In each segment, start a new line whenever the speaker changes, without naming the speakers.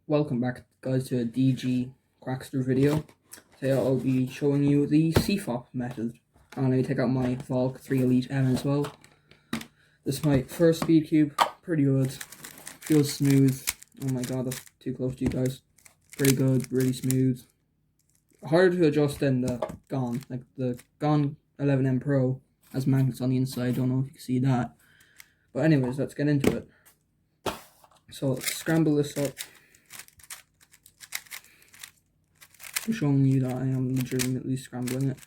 Welcome back, guys, to a DG Crackster video. Today I'll be showing you the cfop method. I'm going to take out my Volk 3 Elite M as well. This is my first speed cube. Pretty good. Feels smooth. Oh my god, that's too close to you guys. Pretty good, really smooth. Harder to adjust than the Gone. Like the Gone 11M Pro has magnets on the inside. Don't know if you can see that. But anyways, let's get into it. So let's scramble this up. Showing you that I am legitimately scrambling it.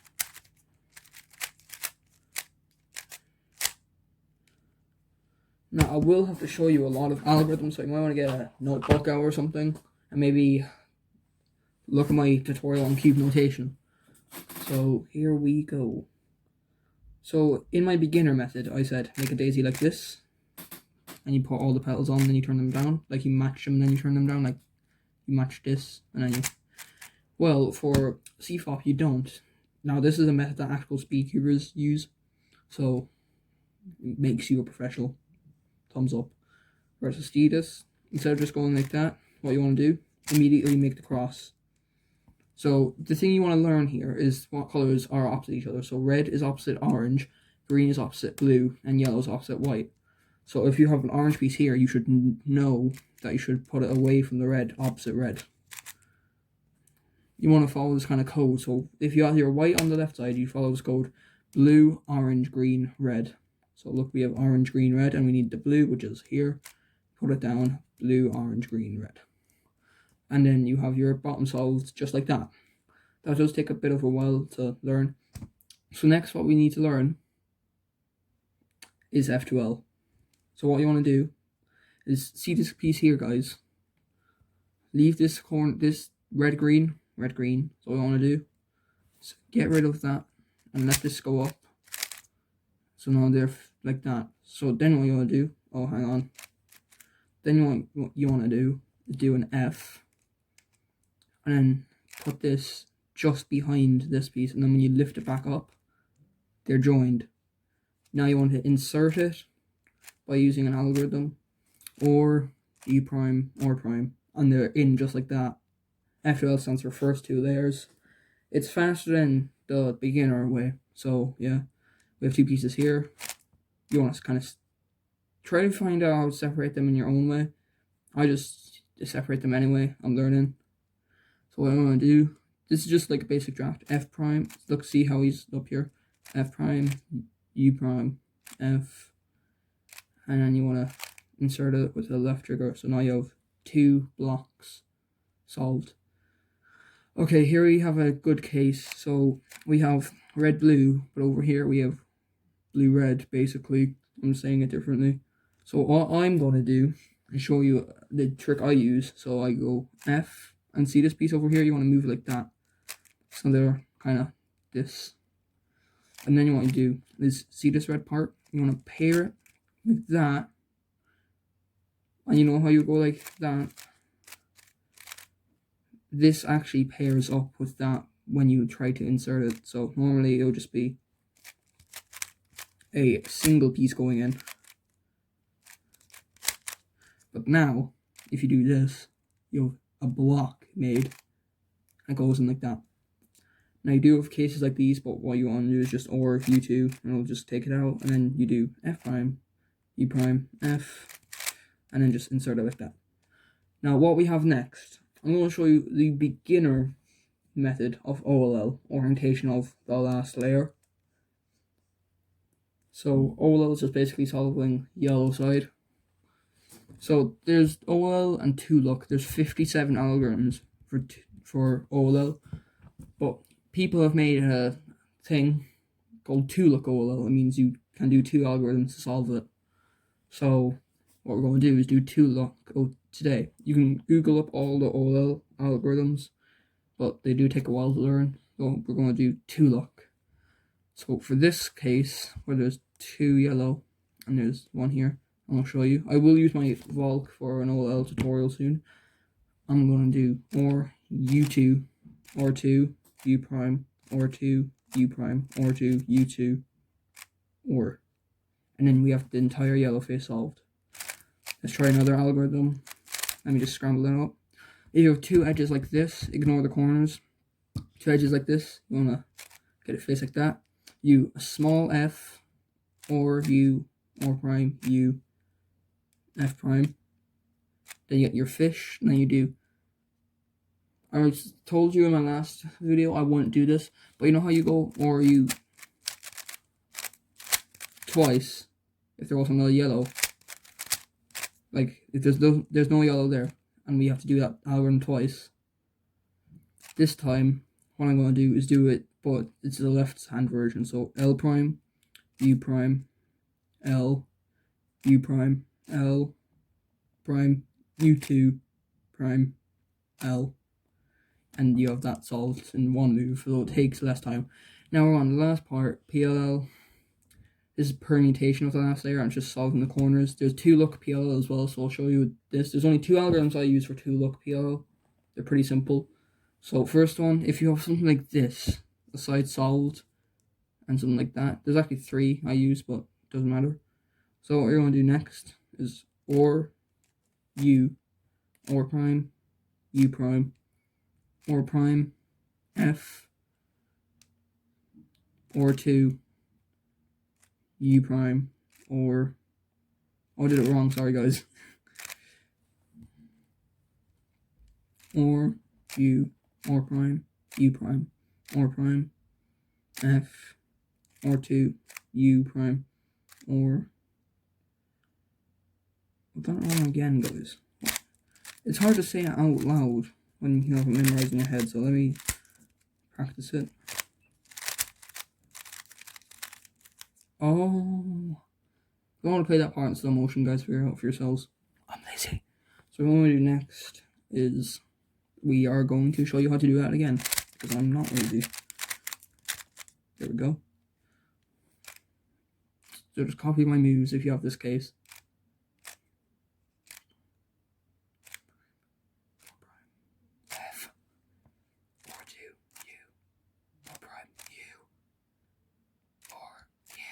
Now I will have to show you a lot of algorithms, so you might want to get a notebook out or something and maybe look at my tutorial on cube notation. So here we go. So in my beginner method I said make a daisy like this, and you put all the petals on, then you turn them down, like you match them, then you turn them down, like you match this, and then you... Well, for cfop you don't. Now this is a method that actual speed cubers use, so it makes you a professional. Thumbs up. Versus Steedus, instead of just going like that, what you want to do, immediately make the cross. So the thing you want to learn here is what colors are opposite each other. So red is opposite orange, green is opposite blue, and yellow is opposite white. So if you have an orange piece here, you should know that you should put it away from the red, opposite red. You want to follow this kind of code. So if you have your white on the left side, you follow this code: blue, orange, green, red. So look, we have orange, green, red, and we need the blue, which is here. Put it down: blue, orange, green, red. And then you have your bottom solved just like that. That does take a bit of a while to learn. So next, what we need to learn is F2L. So what you want to do is, see this piece here, guys. Leave this corner, this red, green. So what we want to do is get rid of that and let this go up. So now they're like that. So then what you want to do, oh hang on, then what you want to do is do an F and then put this just behind this piece, and then when you lift it back up, they're joined. Now you want to insert it by using an algorithm, or U prime, or prime, and they're in just like that. F2L stands for first two layers. It's faster than the beginner way. So yeah, we have two pieces here. You want to kind of try to find out how to separate them in your own way. I just separate them anyway. I'm learning. So what I want to do, this is just like a basic draft. F prime. Look, see how he's up here. F prime, U prime, F, and then you want to insert it with the left trigger. So now you have two blocks solved. Okay, here we have a good case. So we have red blue, but over here we have blue red. Basically, I'm saying it differently. So what I'm going to do is show you the trick I use. So I go F, and see this piece over here, you want to move it like that. So they're kind of this. And then you want to do is, see this red part, you want to pair it like that. And you know how you go like that? This actually pairs up with that when you try to insert it. So normally it'll just be a single piece going in. But now, if you do this, you have a block made that goes in like that. Now you do have cases like these, but what you want to do is just OR of U2, and it'll just take it out, and then you do F prime, U prime, F, and then just insert it like that. Now what we have next, I'm going to show you the beginner method of OLL, orientation of the last layer. So OLL is just basically solving yellow side. So there's OLL and 2-look. There's 57 algorithms for OLL, but people have made a thing called 2-look OLL. It means you can do two algorithms to solve it. So what we're going to do is do 2-look today. You can Google up all the OLL algorithms, but they do take a while to learn. So we're going to do 2-look. So for this case, where there's two yellow and there's one here, I'll show you. I will use my Volk for an OLL tutorial soon. I'm going to do OR U2, OR2, U prime, OR2, U prime, OR2, U2, OR. And then we have the entire yellow face solved. Let's try another algorithm. Let me just scramble it up. If you have two edges like this, ignore the corners. Two edges like this, you want to get it faced like that. You a small f, or u, or prime, u, f prime. Then you get your fish, and then you do. I told you in my last video I wouldn't do this, but you know how you go, or you twice, if there wasn't another yellow. Like, if there's no yellow there, and we have to do that algorithm twice. This time, what I'm going to do is do it, but it's the left-hand version. So L prime, U prime, L, U prime, L, prime, U2, prime, L. And you have that solved in one move, so it takes less time. Now we're on the last part, PLL. This is permutation of the last layer, and it's just solving the corners. There's 2-look PLL as well, so I'll show you this. There's only 2 algorithms I use for 2-look PLL. They're pretty simple. So first one, if you have something like this, the side solved, and something like that. There's actually 3 I use, but it doesn't matter. So what you're going to do next is OR, U, OR prime, U prime, OR prime, F, OR 2, U prime, or... Oh, I did it wrong, sorry guys. OR, U, OR prime, U prime, OR prime, F, OR 2, U prime, or... I've done it wrong again, guys. It's hard to say it out loud when you have it memorized in your head, so let me practice it. Oh, if you want to play that part in slow motion, guys, figure it out for yourselves. I'm lazy. So what we're going to do next is we are going to show you how to do that again, because I'm not lazy. There we go. So just copy my moves if you have this case. F, or 2, U, or prime, U, or U,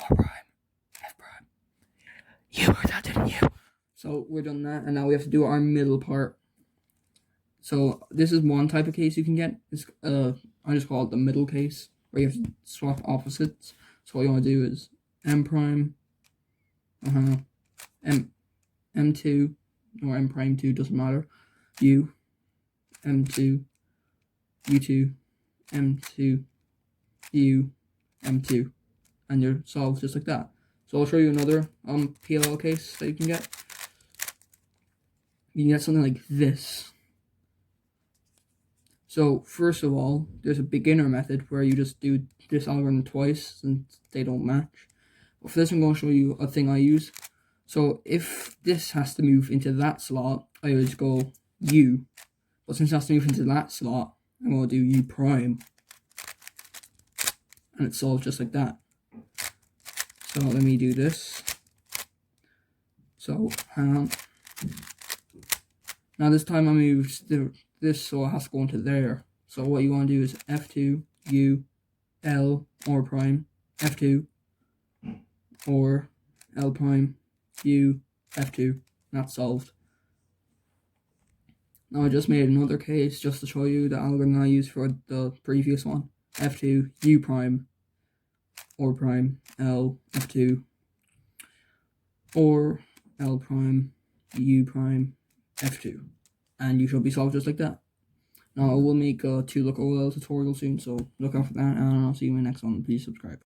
or prime, F prime. You heard that, didn't you? So we're done that, and now we have to do our middle part. So this is one type of case you can get. It's I just call it the middle case, where you have to swap opposites. So what you want to do is M prime, M2, or M prime 2, doesn't matter. U, M2, U2, M2, U, M2, and you're solved just like that. So I'll show you another PLL case that you can get. You can get something like this. So first of all, there's a beginner method where you just do this algorithm twice since they don't match. But for this, I'm going to show you a thing I use. So if this has to move into that slot, I would go U. But since it has to move into that slot, I'm going to do U prime. And it's solved just like that. So let me do this. So hang on. Now this time I moved this, so it has to go into there. So what you want to do is F2, U, L, or prime, F2, or L prime, U, F2. That's solved. Now I just made another case just to show you the algorithm I used for the previous one. F2, U prime, or prime, L, F2, or L prime, U prime, F2. And you should be solved just like that. Now I will make a 2-look OLL tutorial soon, so look out for that, and I'll see you in my next one. Please subscribe.